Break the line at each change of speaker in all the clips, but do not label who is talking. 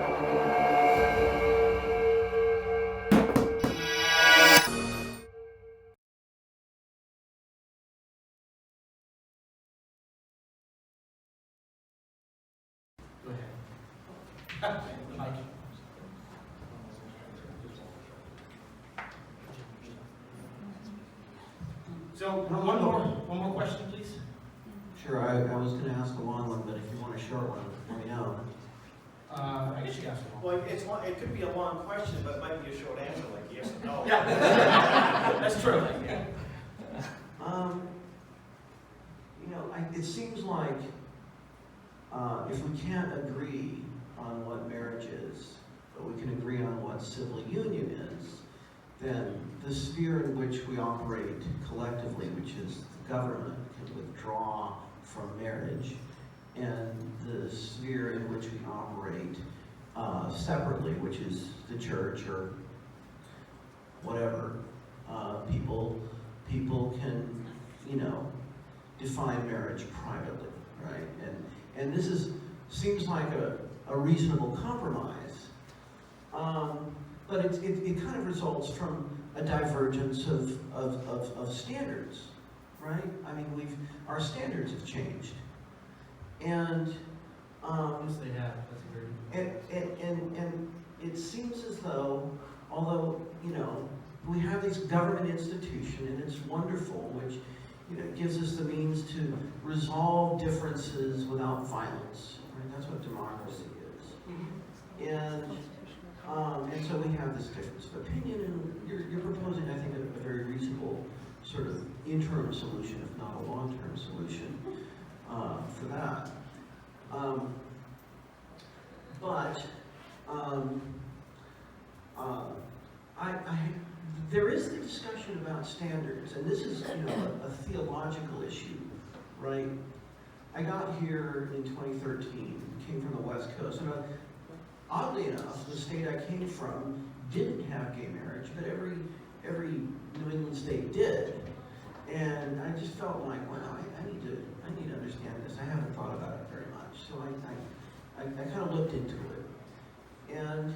Go ahead. Mike. So one more question, please.
Sure, I was going to ask a long one, but if you want a short one, let me know.
I guess you got some.
Well, it could be a long question, but it might be a short answer, like yes or no.
Yeah, that's true.
It seems like if we can't agree on what marriage is, but we can agree on what civil union is, then the sphere in which we operate collectively, which is the government, can withdraw from marriage, and the sphere in which we operate separately, which is the church or whatever, people can, define marriage privately, right? And this seems like a reasonable compromise, but it kind of results from a divergence of standards, right? I mean, our standards have changed, and
Yes, they have. That's a very good point.
and it seems as though, although we have this government institution, and it's wonderful, which gives us the means to resolve differences without violence. Right? That's what democracy is. And so we have this difference of opinion, and you're proposing, I think, a very reasonable sort of interim solution, if not a long-term solution, for that. There is the discussion about standards, and this is a theological issue, right? I got here in 2013, came from the West Coast, and oddly enough, the state I came from didn't have gay marriage, but every New England state did, and I just felt like, wow, I need to understand this. I haven't thought about it very much, so I kind of looked into it, and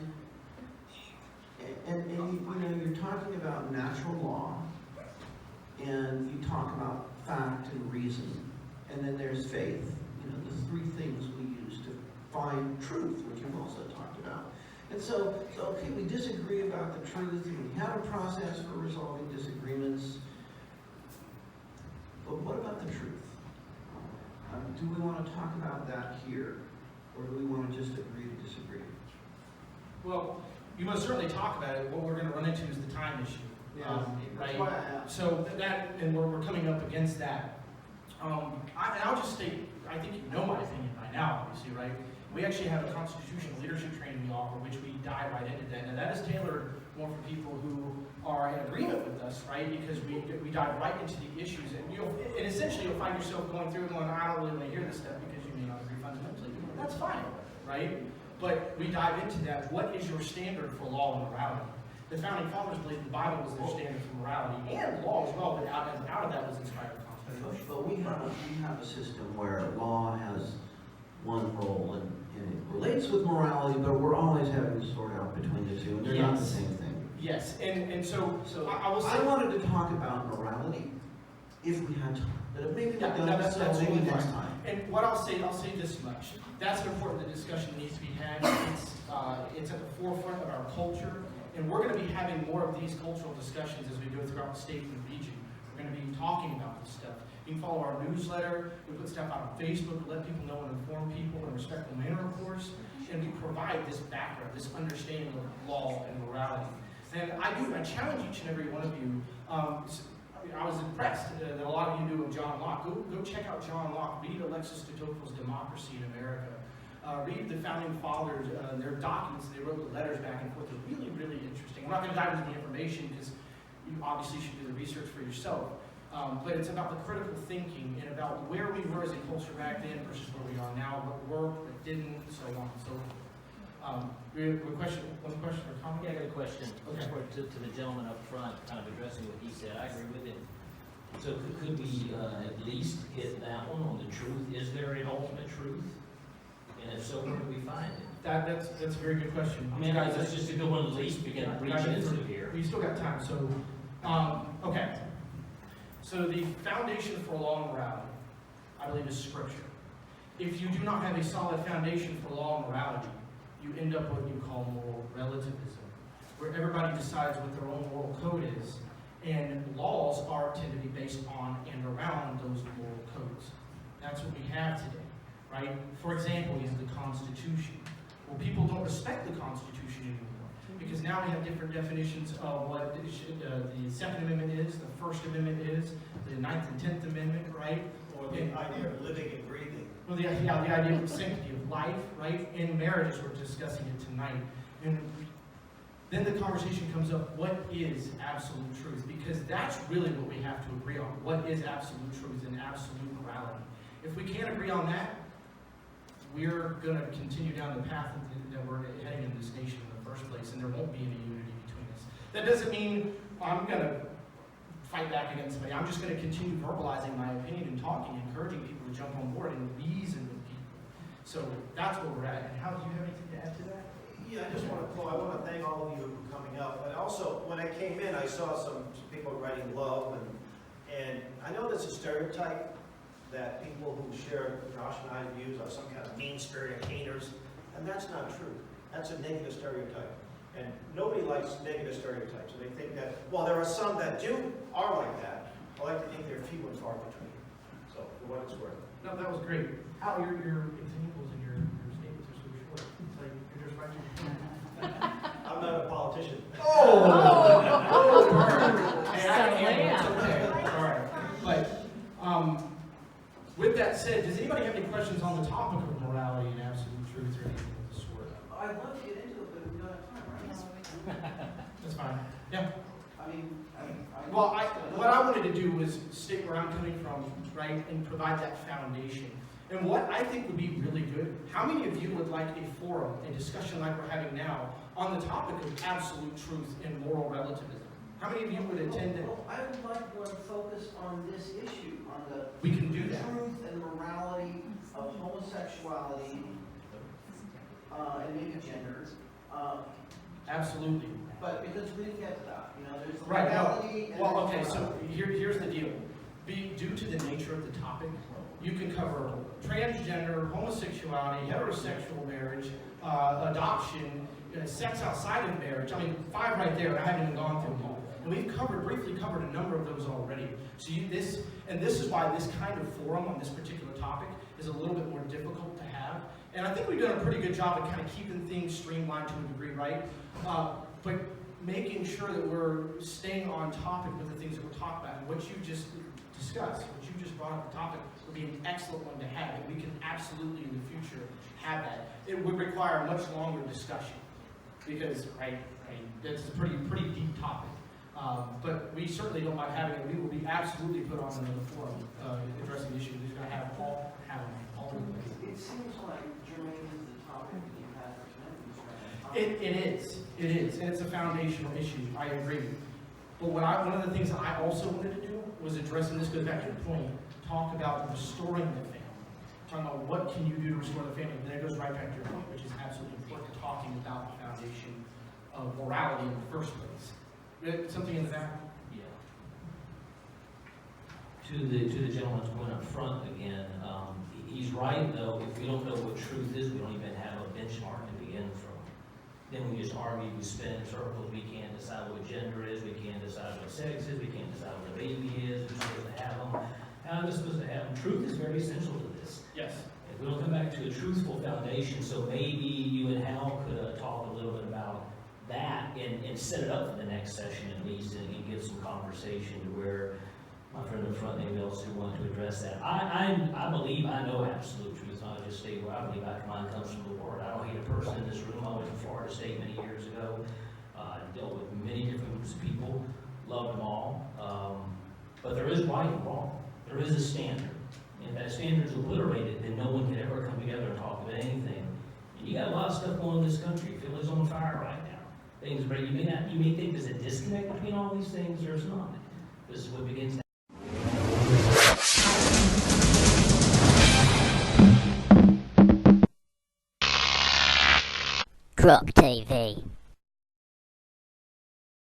you're talking about natural law, and you talk about fact and reason, and then there's faith. The three things we use to find truth, which you've also talked about. And so okay, we disagree about the truth, and we have a process for resolving disagreements, but what about the truth? Do we want to talk about that here, or do we want to just agree to disagree?
Well, you must certainly talk about it. What we're going to run into is the time issue, right? So and we're coming up against that. I'll just state, I think you know my opinion by now, obviously, right? We actually have a constitutional leadership training we offer, which we dive right into that. And that is tailored more for people who are in agreement with us, right? Because we dive right into the issues, and essentially you'll find yourself going through and going, I don't really want to hear this stuff because you may not agree fundamentally. That's fine, right? But we dive into that. What is your standard for law and morality? The founding fathers believed the Bible was their standard for morality and law as well, but out of that was inspired Constitution.
But we have a system where law has one role and it relates with morality, but we're always having to sort out between the two, and they're not the same thing.
Yes, and so I will say,
I wanted to talk about morality if we had time, but maybe that's maybe next time.
And what I'll say this much. That's an important discussion that needs to be had. It's at the forefront of our culture, and we're going to be having more of these cultural discussions as we go throughout the state and the region. We're going to be talking about this stuff. You can follow our newsletter. We put stuff out on Facebook to let people know and inform people in a respectful manner, of course. And we provide this background, this understanding of law and morality. And I challenge each and every one of you. I was impressed that a lot of you knew of John Locke. Go check out John Locke. Read Alexis de Tocqueville's Democracy in America. Read the founding fathers, their documents. They wrote the letters back and forth. They're really, really interesting. We're not going to dive into the information because you obviously should do the research for yourself. But it's about the critical thinking and about where we were as a culture back then versus where we are now, what worked, what didn't, so on and so forth. One question or comment?
Yeah, I got a question.
Okay.
To the gentleman up front, kind of addressing what he said. I agree with him. So could we at least hit that one on the truth? Is there an ultimate truth? And if so, where do we find it?
That's a very good question.
I mean, that's just a good one, at least we can reach into here.
We still got time, so, okay. So the foundation for law and morality, I believe, is Scripture. If you do not have a solid foundation for law and morality, you end up what you call moral relativism, where everybody decides what their own moral code is, and laws tend to be based on and around those moral codes. That's what we have today, right? For example, is the Constitution. Well, people don't respect the Constitution anymore, because now we have different definitions of what the Second Amendment is, the First Amendment is, the Ninth and Tenth Amendment, right?
Or the idea of living and breathing.
Well, the idea of sanctity of life, right? In marriages, we're discussing it tonight. And then the conversation comes up, what is absolute truth? Because that's really what we have to agree on. What is absolute truth and absolute morality? If we can't agree on that, we're going to continue down the path that we're heading in this nation in the first place, and there won't be any unity between us. That doesn't mean I'm going to fight back against somebody. I'm just going to continue verbalizing my opinion and talking, encouraging people to jump on board and reason with people. So that's where we're at. And how do you have anything to add to that?
Yeah, I just want to thank all of you for coming out. But also, when I came in, I saw some people writing love, and I know there's a stereotype that people who share Josh and I's views are some kind of mean-spirited haters, and that's not true. That's a negative stereotype. And nobody likes negative stereotypes. And they think that, well, there are some that are like that. I like to think they're few and far between. So, for what it's worth.
No, that was great. How your examples and your statements are so short. It's like you're just writing.
I'm not a politician.
Hey, I can handle it. It's okay. All right. But with that said, does anybody have any questions on the topic of morality and absolute truth or anything of the sort?
I'd love to get into it, but we don't have time, right?
That's fine. Yeah.
I mean,
Well, what I wanted to do was state where I'm coming from, right, and provide that foundation. And what I think would be really good, how many of you would like a forum, a discussion like we're having now, on the topic of absolute truth and moral relativism? How many of you would attend it?
I would like one focused on this issue, on the
We can do that.
truth and morality of homosexuality, and maybe gender.
Absolutely.
But because we didn't get to that, there's the
Right.
morality. And
Well,
then
okay, so here's the deal. Due to the nature of the topic, you can cover transgender, homosexuality, heterosexual marriage, adoption, sex outside of marriage. I mean, 5 right there, and I haven't even gone through them all. And we've briefly covered a number of those already. So this is why this kind of forum on this particular topic is a little bit more difficult to have. And I think we've done a pretty good job at kind of keeping things streamlined to a degree, right? But making sure that we're staying on topic with the things that we're talking about. And what you just discussed, what you just brought up the topic, would be an excellent one to have. And we can absolutely in the future have that. It would require a much longer discussion because, right, it's a pretty deep topic. But we certainly don't mind having it. We will be absolutely put on another forum addressing the issue. We're going to have all of them.
it seems like germane is the topic that you had for tonight.
It is, and it's a foundational issue. I agree. But one of the things that I also wanted to do was address, and this goes back to your point, talk about restoring the family. Talking about what can you do to restore the family. And then it goes right back to your point, which is absolutely important, talking about the foundation of morality in the first place. Something in the back?
Yeah. To the gentleman's point up front again, he's right though. If we don't know what truth is, we don't even have a benchmark to begin from. Then we just argue, we spin in circles. We can't decide what gender is. We can't decide what sex is. We can't decide what a baby is. Who's supposed to have them? How are we supposed to have them? Truth is very essential to this.
Yes.
If we don't come back to a truthful foundation, so maybe you and Hal could talk a little bit about that and set it up for the next session at least, and give some conversation to where my friend in front, maybe else who want to address that. I believe I know absolute truth. I'll just state where I believe mine comes from the Lord. I don't hate a person in this room. I went to Florida State many years ago. Dealt with many different groups of people. Loved them all. But there is right and wrong. There is a standard. And if that standard is obliterated, then no one can ever come together and talk about anything. And you got a lot of stuff going on in this country. It feels on fire right now. Things, you may think there's a disconnect between all these things. There's not. This is what begins to
Croc TV.